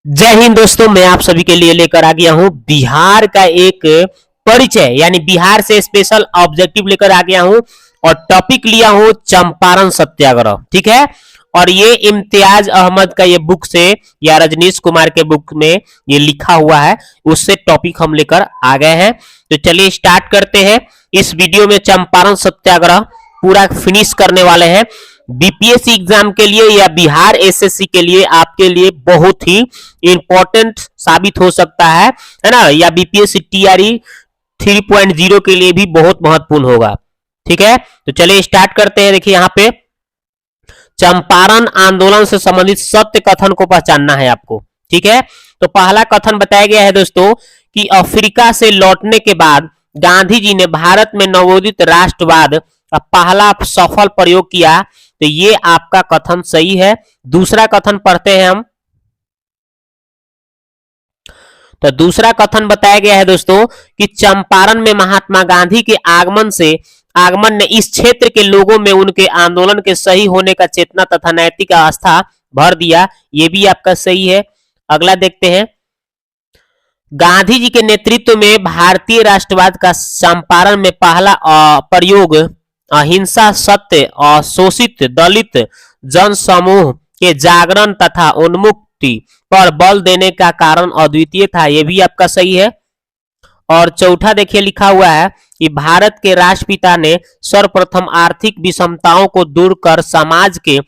जय हिंद दोस्तों, मैं आप सभी के लिए लेकर आ गया हूं बिहार का एक परिचय, यानी बिहार से स्पेशल ऑब्जेक्टिव लेकर आ गया हूं और टॉपिक लिया हूं चंपारण सत्याग्रह। ठीक है। और ये इम्तियाज अहमद का ये बुक से या रजनीश कुमार के बुक में ये लिखा हुआ है, उससे टॉपिक हम लेकर आ गए हैं। तो चलिए स्टार्ट करते हैं। इस वीडियो में चंपारण सत्याग्रह पूरा फिनिश करने वाले हैं। बीपीएससी एग्जाम के लिए या बिहार एसएससी के लिए आपके लिए बहुत ही इंपॉर्टेंट साबित हो सकता है ना, या बीपीएससी टीआरई 3.0 के लिए भी बहुत महत्वपूर्ण होगा। ठीक है, तो चलिए स्टार्ट करते हैं। देखिए यहाँ पे चंपारण आंदोलन से संबंधित सत्य कथन को पहचानना है आपको। ठीक है, तो पहला कथन बताया गया है दोस्तों कि अफ्रीका से लौटने के बाद गांधी जी ने भारत में नवोदित राष्ट्रवाद का पहला सफल प्रयोग किया। तो ये आपका कथन सही है। दूसरा कथन पढ़ते हैं हम। तो दूसरा कथन बताया गया है दोस्तों कि चंपारण में महात्मा गांधी के आगमन ने इस क्षेत्र के लोगों में उनके आंदोलन के सही होने का चेतना तथा नैतिक आस्था भर दिया। ये भी आपका सही है। अगला देखते हैं। गांधी जी के नेतृत्व में भारतीय राष्ट्रवाद का चंपारण में पहला प्रयोग अहिंसा, सत्य और शोषित दलित जन समूह के जागरण तथा उन्मुक्ति पर बल देने का कारण अद्वितीय था। यह भी आपका सही है। और चौथा देखिए लिखा हुआ है कि भारत के राष्ट्रपिता ने सर्वप्रथम आर्थिक विषमताओं को दूर कर समाज के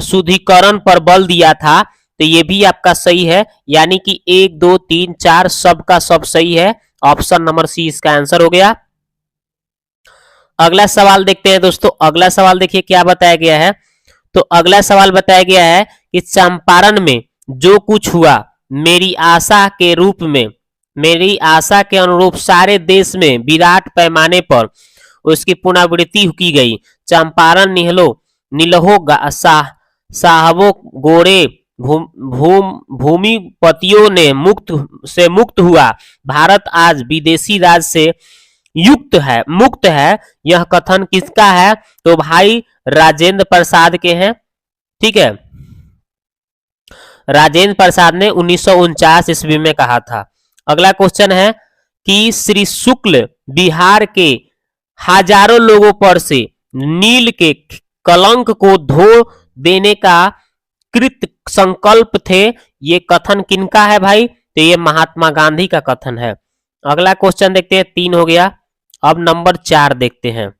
शुद्धिकरण पर बल दिया था। तो ये भी आपका सही है, यानी कि 1 2 3 4 सब का सब सही है। ऑप्शन नंबर सी इसका आंसर हो गया। अगला सवाल देखते हैं दोस्तों। अगला सवाल देखिए क्या बताया गया है। तो अगला सवाल बताया गया है कि चंपारण में जो कुछ हुआ मेरी आशा के रूप में, मेरी आशा के अनुरूप सारे देश में विराट पैमाने पर उसकी पुनरावृत्ति की गई। चंपारण नीलहो साहबों गोरे भूमिपतियों ने मुक्त हुआ। भारत आज विदेशी राज से मुक्त है। यह कथन किसका है? तो भाई राजेंद्र प्रसाद के हैं। ठीक है, राजेंद्र प्रसाद ने 1949 ईस्वी में कहा था। अगला क्वेश्चन है कि श्री शुक्ल बिहार के हजारों लोगों पर से नील के कलंक को धो देने का कृत संकल्प थे। ये कथन किनका है भाई? तो ये महात्मा गांधी का कथन है। अगला क्वेश्चन देखते हैं। 3 हो गया। अब नंबर 4 देखते हैं।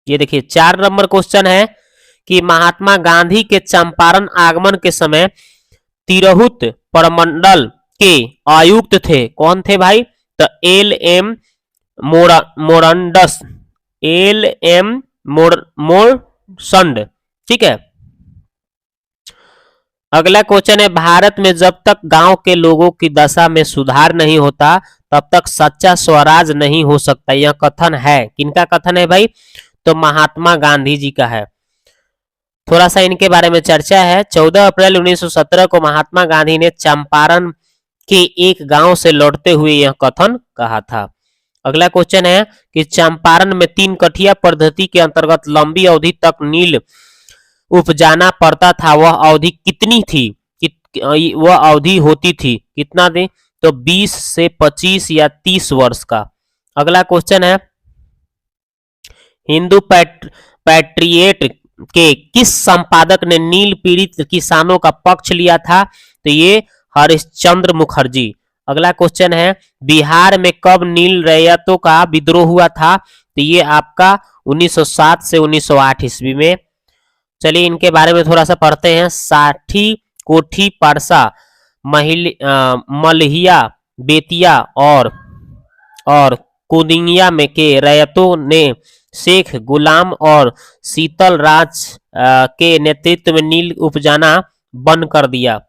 ये देखिए 4 नंबर क्वेश्चन है कि महात्मा गांधी के चंपारण आगमन के समय तिरहुत प्रमंडल के आयुक्त थे। कौन थे भाई? तो एल.एम. मोरसंड। ठीक है। अगला क्वेश्चन है भारत में जब तक गांव के लोगों की दशा में सुधार नहीं होता तब तक सच्चा स्वराज नहीं हो सकता। यह कथन है किनका कथन है भाई? तो महात्मा गांधी जी का है। थोड़ा सा इनके बारे में चर्चा है। 14 अप्रैल 1917 को महात्मा गांधी ने चंपारण के एक गांव से लौटते हुए यह कथन कहा था। अगला क्वेश्चन है कि चंपारण में 3 कठिया पद्धति के अंतर्गत लंबी अवधि तक नील उपजाना पड़ता था। वह अवधि कितनी थी? वह अवधि होती थी कितना दिन? तो 20 से 25 या 30 वर्ष का। अगला क्वेश्चन है हिंदू पैट्रियट के किस संपादक ने नील पीड़ित किसानों का पक्ष लिया था? तो ये हरिश्चंद्र मुखर्जी। अगला क्वेश्चन है बिहार में कब नील रैयतों का विद्रोह हुआ था? तो ये आपका 1907 से 1908 ईस्वी में। चलिए इनके बारे में थोड़ा सा पढ़ते हैं। साठी, कोठी, पारसा, मलहिया, बेतिया और कुदिया में के रैयतों ने शेख गुलाम और शीतल राज के नेतृत्व में नील उपजाना बंद कर दिया।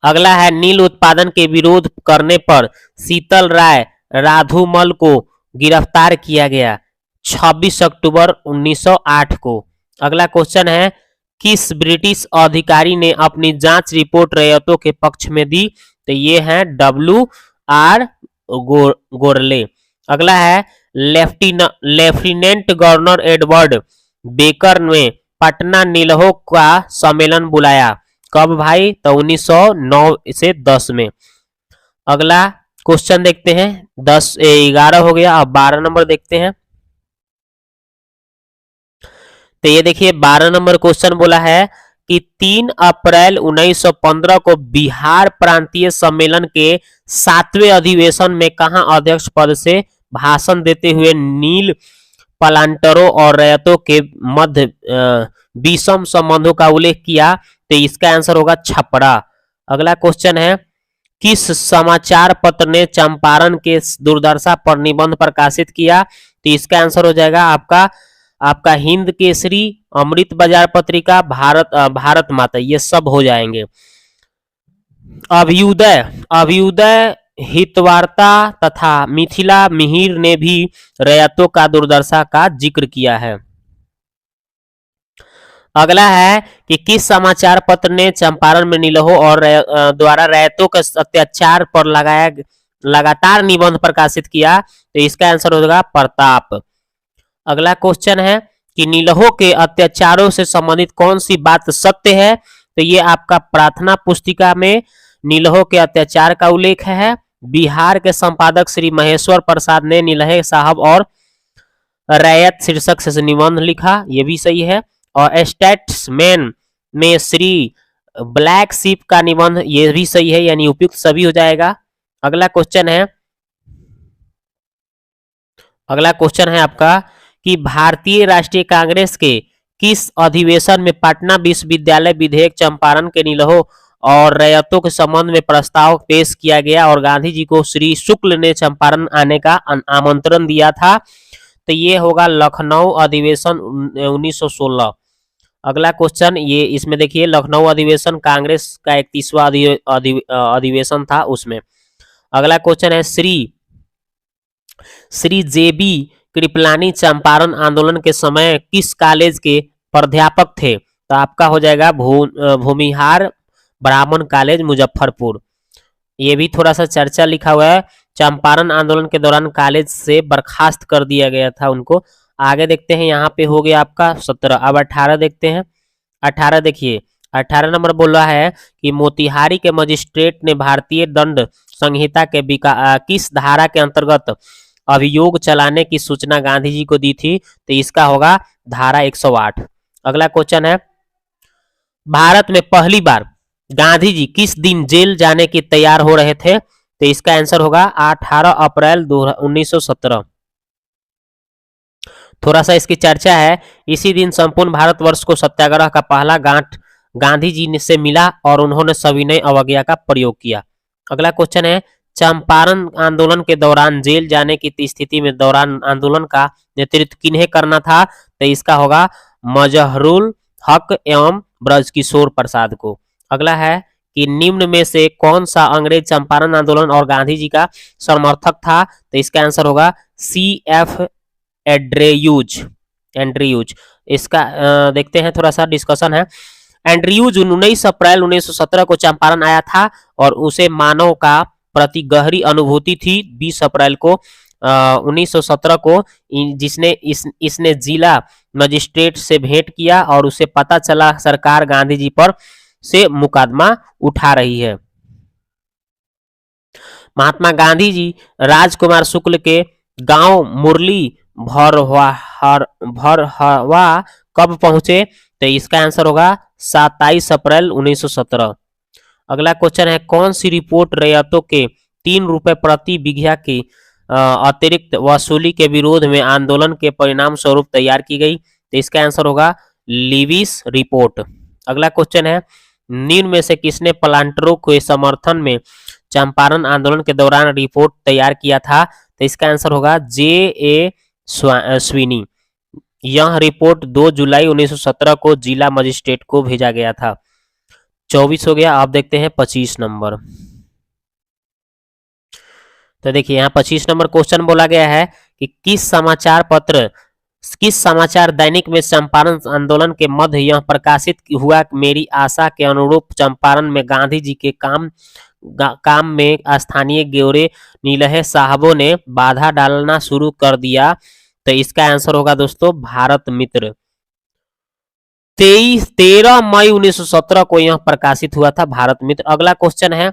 अगला है नील उत्पादन के विरोध करने पर शीतल राय राधुमल को गिरफ्तार किया गया 26 अक्टूबर 1908 को। अगला क्वेश्चन है किस ब्रिटिश अधिकारी ने अपनी जांच रिपोर्ट रैयतों के पक्ष में दी? तो ये है W.R. गोरले। अगला है लेफ्टिनेंट गवर्नर एडवर्ड बेकर ने पटना नीलहो का सम्मेलन बुलाया कब भाई? तो 1909 से 10 में। अगला क्वेश्चन देखते हैं। 11 हो गया। अब 12 नंबर देखते हैं। तो ये देखिए 12 नंबर क्वेश्चन बोला है कि 3 अप्रैल 1915 को बिहार प्रांतीय सम्मेलन के 7वें अधिवेशन में कहां अध्यक्ष पद से भाषण देते हुए नील पलांटरों और रैयतों के मध्य विषम संबंधों का उल्लेख किया? तो इसका आंसर होगा छपरा। अगला क्वेश्चन है, किस समाचार पत्र ने चंपारण के दुर्दशा पर निबंध प्रकाशित किया? तो इसका आंसर हो जाएगा आपका आपका हिंद केसरी, अमृत बाजार पत्रिका, भारत माता, ये सब हो जाएंगे। अभ्युदय अभ्युदय हितवार्ता तथा मिथिला मिहिर ने भी रैयतों का दुर्दशा का जिक्र किया है। अगला है कि किस समाचार पत्र ने चंपारण में नीलहो और द्वारा रैयतों के अत्याचार पर लगातार निबंध प्रकाशित किया? तो इसका आंसर होगा प्रताप। अगला क्वेश्चन है कि नीलहो के अत्याचारों से संबंधित कौन सी बात सत्य है? तो ये आपका प्रार्थना पुस्तिका में नीलहो के अत्याचार का उल्लेख है। बिहार के संपादक श्री महेश्वर प्रसाद ने नीलहे साहब और रैयत शीर्षक से निबंध लिखा, ये भी सही है। और स्टेट्समैन में श्री ब्लैक शिप का निबंध, ये भी सही है, यानी उपयुक्त सभी हो जाएगा। अगला क्वेश्चन है आपका कि भारतीय राष्ट्रीय कांग्रेस के किस अधिवेशन में पटना विश्वविद्यालय विधेयक चंपारण के नीलहो और रैयतों के संबंध में प्रस्ताव पेश किया गया और गांधी जी को श्री शुक्ल ने चंपारण आने का आमंत्रण दिया था? तो ये होगा लखनऊ अधिवेशन 1916। अगला क्वेश्चन, ये इसमें देखिए लखनऊ अधिवेशन कांग्रेस का 31वां अधिवेशन था उसमें। अगला क्वेश्चन है, श्री जेबी कृपलानी चंपारण आंदोलन के समय किस कॉलेज के प्राध्यापक थे? तो आपका हो जाएगा भूमिहार ब्राह्मण कॉलेज मुजफ्फरपुर। ये भी थोड़ा सा चर्चा लिखा हुआ है, चंपारण आंदोलन के दौरान कॉलेज से बर्खास्त कर दिया गया था उनको। आगे देखते हैं, यहाँ पे हो गया आपका 17। अब 18 देखते हैं। 18 देखिए, 18 नंबर बोल रहा है कि मोतिहारी के मजिस्ट्रेट ने भारतीय दंड संहिता के किस धारा के अंतर्गत अभियोग चलाने की सूचना गांधी जी को दी थी? तो इसका होगा धारा 108। अगला क्वेश्चन है, भारत में पहली बार गांधी जी किस दिन जेल जाने की तैयार हो रहे थे? तो इसका आंसर होगा 18 अप्रैल 1917। थोड़ा सा इसकी चर्चा है, इसी दिन संपूर्ण भारतवर्ष को सत्याग्रह का पहला गांठ गांधी जी से मिला और उन्होंने सविनय अवज्ञा का प्रयोग किया। अगला क्वेश्चन है, चंपारण आंदोलन के दौरान जेल जाने की स्थिति में दौरान आंदोलन का नेतृत्व किन्हें करना था? तो इसका होगा मजहरुल हक एवं ब्रजकिशोर प्रसाद को। अगला है कि निम्न में से कौन सा अंग्रेज चंपारण आंदोलन और गांधी जी का समर्थक था? तो इसका आंसर होगा CF एंड्रयूज। इसका देखते हैं, थोड़ा सा डिस्कशन है। एंड्रयूज 19 अप्रैल 1917 को चंपारण आया था और उसे मानव का प्रति गहरी अनुभूति थी। 20 अप्रैल को 1917 को इसने जिला मजिस्ट्रेट से भेंट किया और उसे पता चला सरकार गांधी जी पर से मुकदमा उठा रही है। महात्मा गांधी जी राजकुमार शुक्ल के गांव मुरली भरहवा कब पहुंचे? तो इसका आंसर होगा 27 अप्रैल 1917। अगला क्वेश्चन है, कौन सी रिपोर्ट रैयतों के 3 रुपए प्रति बीघा की अतिरिक्त वसूली के विरोध में आंदोलन के परिणाम स्वरूप तैयार की गई? तो इसका आंसर होगा लीविस रिपोर्ट। अगला क्वेश्चन है, निम्न में से किसने प्लांटरों के समर्थन में चंपारण आंदोलन के दौरान रिपोर्ट तैयार किया था? तो इसका आंसर होगा J.A. स्वीनी। यह रिपोर्ट 2 जुलाई 1917 को जिला मजिस्ट्रेट को भेजा गया था। 24 हो गया। आप देखते हैं 25 नंबर। तो देखिए यहाँ 25 नंबर क्वेश्चन बोला गया है कि किस समाचार दैनिक में चंपारण आंदोलन के मध्य यह प्रकाशित हुआ, मेरी आशा के अनुरूप चंपारण में गांधी जी के काम में स्थानीय गोरे नीलहे साहबों ने बाधा डालना शुरू कर दिया? तो इसका आंसर होगा दोस्तों भारत मित्र। 13 मई 1917 को यह प्रकाशित हुआ था भारत मित्र। अगला क्वेश्चन है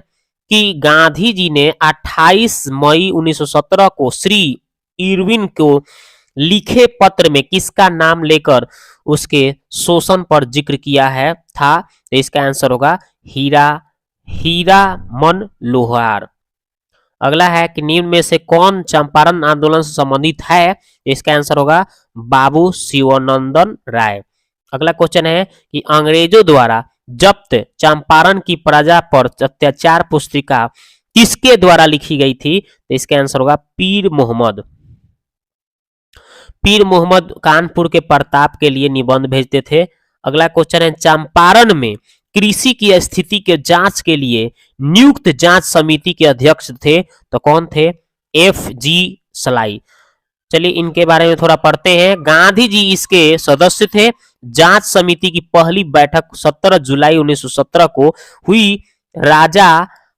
कि गांधी जी ने 28 मई 1917 को श्री इरविन को लिखे पत्र में किसका नाम लेकर उसके शोषण पर जिक्र किया है था? तो इसका आंसर होगा हीरामन लोहार। अगला है कि निम्न में से कौन चंपारण आंदोलन से संबंधित है? इसका आंसर होगा बाबू शिवानंदन राय। अगला क्वेश्चन है कि अंग्रेजों द्वारा जब्त चंपारण की प्रजा पर अत्याचार पुस्तिका किसके द्वारा लिखी गई थी? तो इसका आंसर होगा पीर मोहम्मद। पीर मोहम्मद कानपुर के प्रताप के लिए निबंध भेजते थे। अगला क्वेश्चन है चंपारण में कृषि की स्थिति के जांच के लिए नियुक्त जांच समिति के अध्यक्ष थे, तो कौन थे? F.G. सलाई। चलिए इनके बारे में थोड़ा पढ़ते हैं। गांधी जी इसके सदस्य थे। जांच समिति की पहली बैठक 17 जुलाई 1917 को हुई। राजा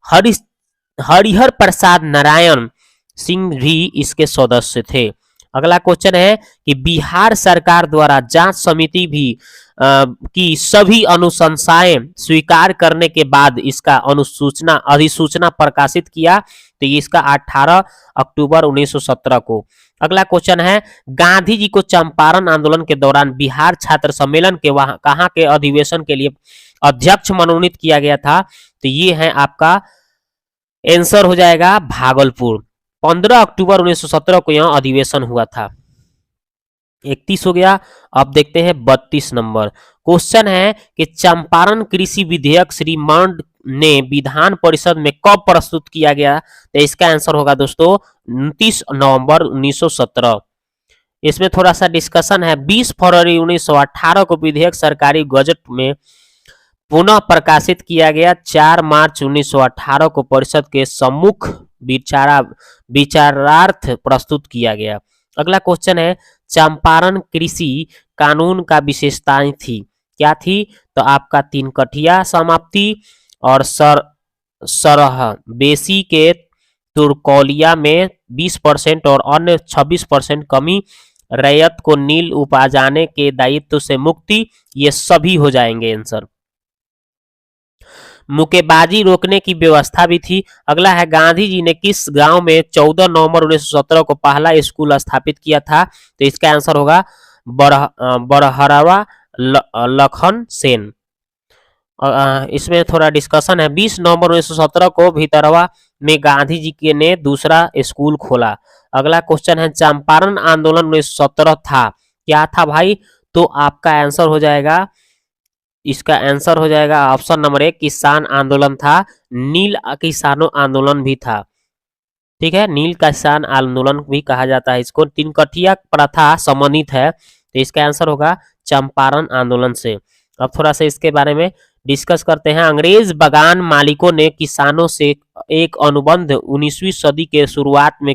हरिहर प्रसाद नारायण सिंह भी इसके सदस्य थे। अगला क्वेश्चन है कि बिहार सरकार द्वारा जांच समिति भी की सभी अनुशंसाएं स्वीकार करने के बाद इसका अधिसूचना प्रकाशित किया, तो ये इसका 18 अक्टूबर 1917 को। अगला क्वेश्चन है गांधी जी को चंपारण आंदोलन के दौरान बिहार छात्र सम्मेलन के कहाँ के अधिवेशन के लिए अध्यक्ष मनोनीत किया गया था? तो ये है आपका आंसर हो जाएगा भागलपुर। 15 अक्टूबर 1917 को यह अधिवेशन हुआ था। 31 हो गया। अब देखते हैं 32 नंबर क्वेश्चन है कि चंपारण कृषि विधेयक श्री मांड ने विधान परिषद में कब प्रस्तुत किया गया? तो इसका आंसर होगा दोस्तों 29 नवंबर 1917। इसमें थोड़ा सा डिस्कशन है। 20 फरवरी 1918 को विधेयक सरकारी गजट में पुनः प्रकाशित किया गया। 4 मार्च 1918 को परिषद के सम्मुख विचारार्थ प्रस्तुत किया गया। अगला क्वेश्चन है चंपारण कृषि कानून का विशेषताएं थी, क्या थी? तो आपका 3 कठिया समाप्ति और सरह बेसी के तुर्कौलिया में 20% और अन्य 26% कमी, रैयत को नील उपाजाने के दायित्व से मुक्ति, ये सभी हो जाएंगे आंसर। मुक्केबाजी रोकने की व्यवस्था भी थी। अगला है गांधी जी ने किस गांव में 14 नवंबर 1917 को पहला स्कूल स्थापित किया था? तो इसका आंसर होगा बड़हरवा लखन सेन। इसमें थोड़ा डिस्कशन है। 20 नवंबर 1917 को भितरवा में गांधी जी ने दूसरा स्कूल खोला। अगला क्वेश्चन है चंपारण आंदोलन 1917 था, क्या था भाई? तो आपका आंसर हो जाएगा, इसका आंसर हो जाएगा ऑप्शन नंबर 1 किसान आंदोलन था। नील किसानों आंदोलन भी था, ठीक है, नील किसान आंदोलन भी कहा जाता है इसको। 3 कठिया प्रथा संबंधित है, तो इसका आंसर होगा चंपारण आंदोलन से। अब थोड़ा सा इसके बारे में डिस्कस करते हैं। अंग्रेज बागान मालिकों ने किसानों से एक अनुबंध 19वीं सदी के शुरुआत में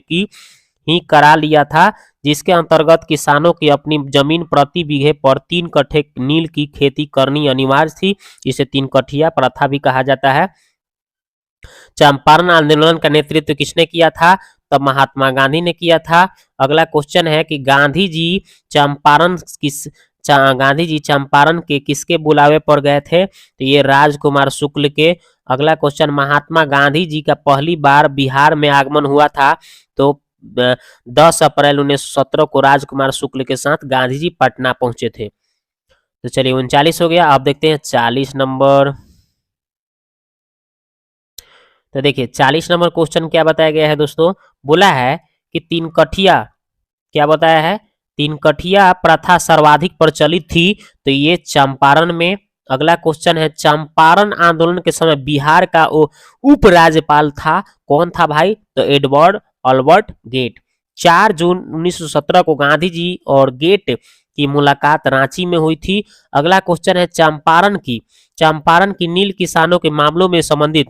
ही करा लिया था, जिसके अंतर्गत किसानों की अपनी जमीन प्रति बीघे पर 3 कट्ठे नील की खेती करनी अनिवार्य थी। इसे 3 कठिया प्रथा भी कहा जाता है। चंपारण आंदोलन का नेतृत्व किसने किया था? तब महात्मा गांधी ने किया था। अगला क्वेश्चन है कि गांधी जी चंपारण के किसके बुलावे पर गए थे? तो ये राजकुमार शुक्ल के। अगला क्वेश्चन महात्मा गांधी जी का पहली बार बिहार में आगमन हुआ था, तो 10 अप्रैल 1917 को राजकुमार शुक्ल के साथ गांधी जी पटना पहुंचे थे। तो चलिए 39 हो गया। अब देखते हैं 40 नंबर। तो देखिए 40 नंबर क्वेश्चन क्या बताया गया है दोस्तों? बोला है कि 3 कठिया, क्या बताया है? 3 कठिया प्रथा सर्वाधिक प्रचलित थी, तो ये चंपारण में। अगला क्वेश्चन है चंपारण आंदोलन के समय बिहार का उप राज्यपाल था, कौन था भाई? तो एडवर्ड अल्बर्ट गेट। 4 जून 1917 को गांधी जी और गेट की मुलाकात रांची में हुई थी। अगला क्वेश्चन है चंपारण की नील किसानों के मामलों में संबंधित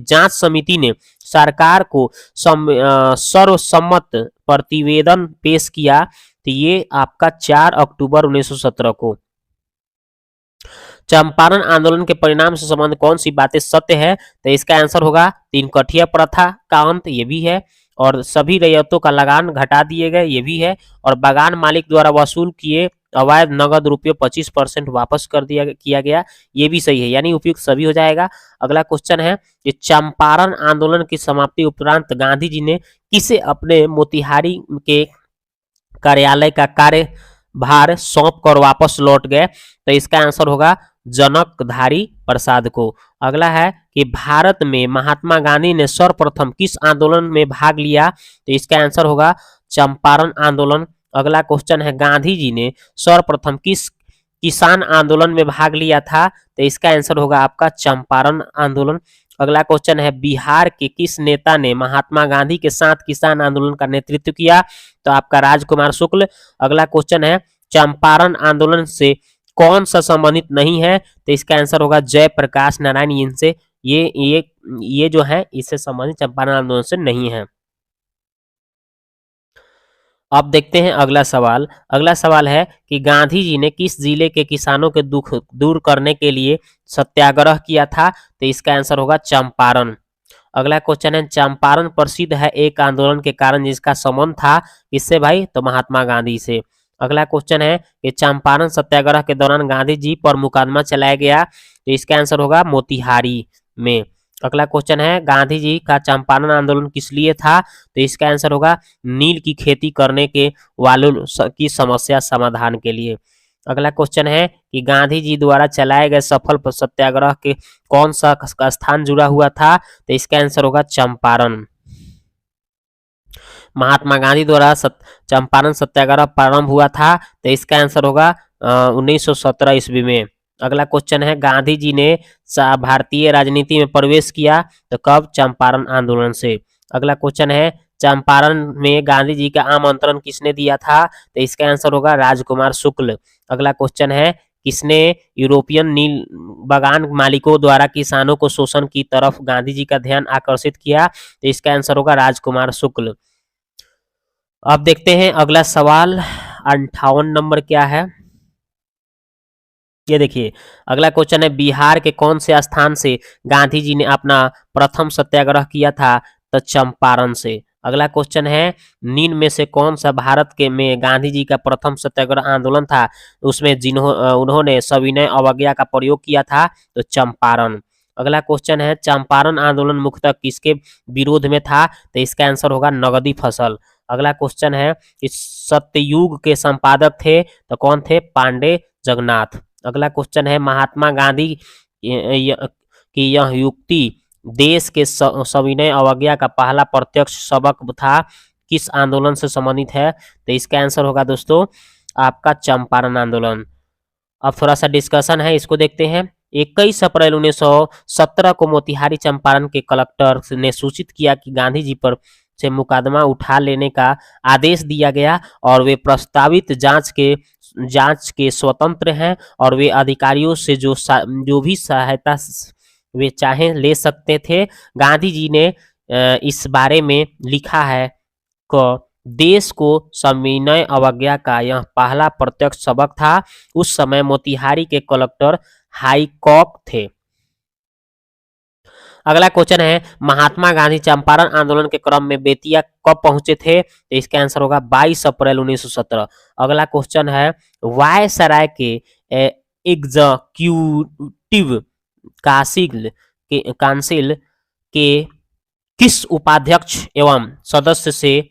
जांच समिति ने सरकार को सर्वसम्मत प्रतिवेदन पेश किया, तो ये आपका 4 अक्टूबर 1917 को। चंपारण आंदोलन के परिणाम से संबंध कौन सी बातें सत्य है? तो इसका आंसर होगा 3 कठिया प्रथा का अंत, ये भी है, और सभी रैयतों का लगान घटा दिए गए, ये भी है, और बागान मालिक द्वारा वसूल किए अवैध नगद रुपये 25% वापस कर दिया किया गया, ये भी सही है, यानी उपयुक्त सभी हो जाएगा। अगला क्वेश्चन है कि चंपारण आंदोलन की समाप्ति उपरांत गांधी जी ने किसे अपने मोतिहारी के कार्यालय का कार्यभार सौंप कर वापस लौट गए? तो इसका आंसर होगा जनकधारी प्रसाद को। अगला है कि भारत में महात्मा गांधी ने सर्वप्रथम किस आंदोलन में भाग लिया? तो इसका आंसर होगा चंपारण आंदोलन। अगला क्वेश्चन है गांधी जी ने सर्वप्रथम किस किसान आंदोलन में भाग लिया था? तो इसका आंसर होगा आपका चंपारण आंदोलन। अगला क्वेश्चन है बिहार के किस नेता ने महात्मा गांधी के साथ किसान आंदोलन का नेतृत्व किया? तो आपका राजकुमार शुक्ल। अगला क्वेश्चन है चंपारण आंदोलन से कौन सा संबंधित नहीं है? तो इसका आंसर होगा जयप्रकाश नारायण। इनसे ये जो है इससे संबंधित चंपारण आंदोलन से नहीं है। अब देखते हैं अगला सवाल। अगला सवाल है कि गांधी जी ने किस जिले के किसानों के दुख दूर करने के लिए सत्याग्रह किया था? तो इसका आंसर होगा चंपारण। अगला क्वेश्चन है चंपारण प्रसिद्ध है एक आंदोलन के कारण जिसका संबंध था किससे भाई? तो महात्मा गांधी से। अगला क्वेश्चन है कि चंपारण सत्याग्रह के दौरान गांधी जी पर मुकदमा चलाया गया, तो इसका आंसर होगा मोतिहारी में। अगला क्वेश्चन है गांधी जी का चंपारण आंदोलन किस लिए था? तो इसका आंसर होगा नील की खेती करने के वालों की समस्या समाधान के लिए। अगला क्वेश्चन है कि गांधी जी द्वारा चलाए गए सफल सत्याग्रह के कौन सा स्थान जुड़ा हुआ था? तो इसका आंसर होगा चंपारण। महात्मा गांधी द्वारा चंपारण सत्याग्रह प्रारंभ हुआ था, तो इसका आंसर होगा 1917 ईस्वी में। अगला क्वेश्चन है गांधी जी ने भारतीय राजनीति में प्रवेश किया, तो कब? चंपारण आंदोलन से। अगला क्वेश्चन है चंपारण में गांधी जी का आमंत्रण किसने दिया था? तो इसका आंसर होगा राजकुमार शुक्ल। अगला क्वेश्चन है किसने यूरोपियन नील बागान मालिकों द्वारा किसानों को शोषण की तरफ गांधी जी का ध्यान आकर्षित किया? तो इसका आंसर होगा राजकुमार शुक्ल। अब देखते हैं अगला सवाल 58 नंबर क्या है। ये देखिए अगला क्वेश्चन है बिहार के कौन से स्थान से गांधी जी ने अपना प्रथम सत्याग्रह किया था? तो चंपारण से। अगला क्वेश्चन है निम्न में से कौन सा भारत के में गांधी जी का प्रथम सत्याग्रह आंदोलन था? उसमें उन्होंने सविनय अवज्ञा का प्रयोग किया था? तो चंपारण। अगला क्वेश्चन है चंपारण आंदोलन मुख्यतः किसके विरोध में था? तो इसका आंसर होगा नगदी फसल। अगला क्वेश्चन है कि सत्ययुग के संपादक थे, तो कौन थे? पांडे जगन्नाथ। अगला क्वेश्चन है महात्मा गांधी की यह युक्ति देश के सविनय अवज्ञा का पहला प्रत्यक्ष सबक था, किस आंदोलन से संबंधित है? तो इसका आंसर होगा दोस्तों आपका चंपारण आंदोलन। अब थोड़ा सा डिस्कशन है, इसको देखते हैं। 21 अप्रैल 1917 को मोतिहारी चंपारण के कलेक्टर ने सूचित किया कि गांधी जी पर से मुकदमा उठा लेने का आदेश दिया गया और वे प्रस्तावित जांच के स्वतंत्र हैं और वे अधिकारियों से जो भी सहायता वे चाहें ले सकते थे। गांधी जी ने इस बारे में लिखा है कि देश को सविनय अवज्ञा का यह पहला प्रत्यक्ष सबक था। उस समय मोतिहारी के कलेक्टर हाईकॉक थे। अगला क्वेश्चन है महात्मा गांधी चंपारण आंदोलन के क्रम में बेतिया कब पहुंचे थे? तो इसका आंसर होगा 22 अप्रैल 1917। अगला क्वेश्चन है वायसराय के एग्जीक्यूटिव काउंसिल के किस उपाध्यक्ष एवं सदस्य से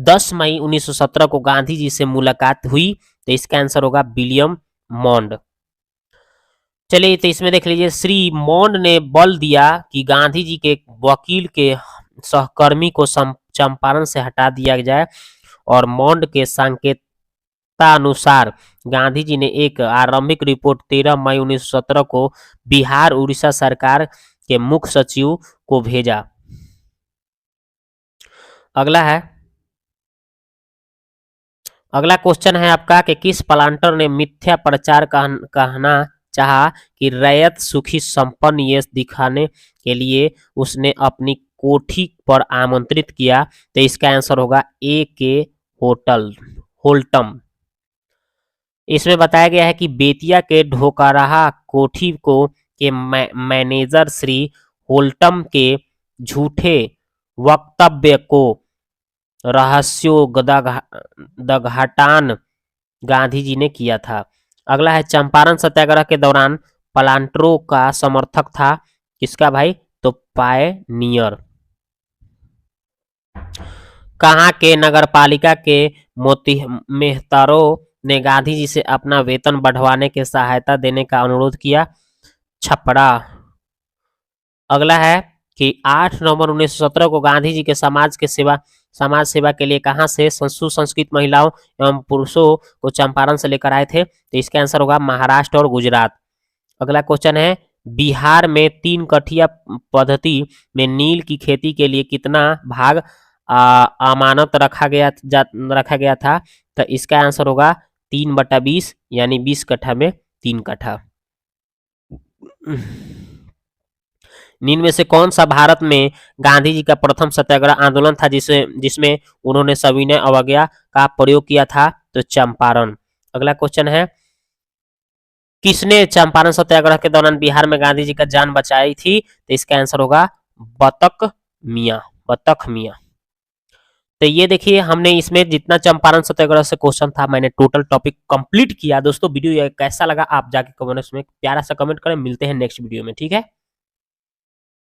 10 मई 1917 को गांधी जी से मुलाकात हुई? तो इसका आंसर होगा विलियम मॉन्ड। चलिए तो इसमें देख लीजिए श्री मॉन्ड ने बल दिया कि गांधी जी के वकील के सहकर्मी को चंपारण से हटा दिया जाए और मॉन्ड के संकेतानुसार गांधी जी ने एक आरंभिक रिपोर्ट 13 मई 1917 को बिहार उड़ीसा सरकार के मुख्य सचिव को भेजा। अगला क्वेश्चन है आपका कि किस प्लांटर ने मिथ्या प्रचार कहना चाहा कि रैयत सुखी संपन्न ये दिखाने के लिए उसने अपनी कोठी पर आमंत्रित किया? तो इसका आंसर होगा A.K. होल्टम। इसमें बताया गया है कि बेतिया के ढोकराहा कोठी को के मैनेजर श्री होल्टम के झूठे वक्तव्य को रहस्योद्घाटन गांधी जी ने किया था। अगला है चंपारण सत्याग्रह के दौरान प्लांटरों का समर्थक था किसका भाई, तो पायनियर। कहाँ के नगरपालिका के मोती मेहतारों ने गांधी जी से अपना वेतन बढ़वाने के सहायता देने का अनुरोध किया, छपरा। अगला है कि 8 नवंबर 1917 को गांधी जी के समाज सेवा के लिए कहां से सुसंस्कृत महिलाओं एवं पुरुषों को चंपारण से लेकर आए थे, तो इसका आंसर होगा महाराष्ट्र और गुजरात। अगला क्वेश्चन है बिहार में 3 कठिया पद्धति में नील की खेती के लिए कितना भाग अमानत रखा गया था, तो इसका आंसर होगा 3/20 यानी 20 कट्ठा में 3 कट्ठा। निम्न में से कौन सा भारत में गांधी जी का प्रथम सत्याग्रह आंदोलन था जिसमें उन्होंने सविनय अवज्ञा का प्रयोग किया था, तो चंपारण। अगला क्वेश्चन है किसने चंपारण सत्याग्रह के दौरान बिहार में गांधी जी का जान बचाई थी, तो इसका आंसर होगा बतख मियां। तो ये देखिए हमने इसमें जितना चंपारण सत्याग्रह से क्वेश्चन था मैंने टोटल टॉपिक कंप्लीट किया। दोस्तों वीडियो कैसा लगा आप जाके कमेंट्स में प्यारा सा कमेंट करें। मिलते हैं नेक्स्ट वीडियो में, ठीक है।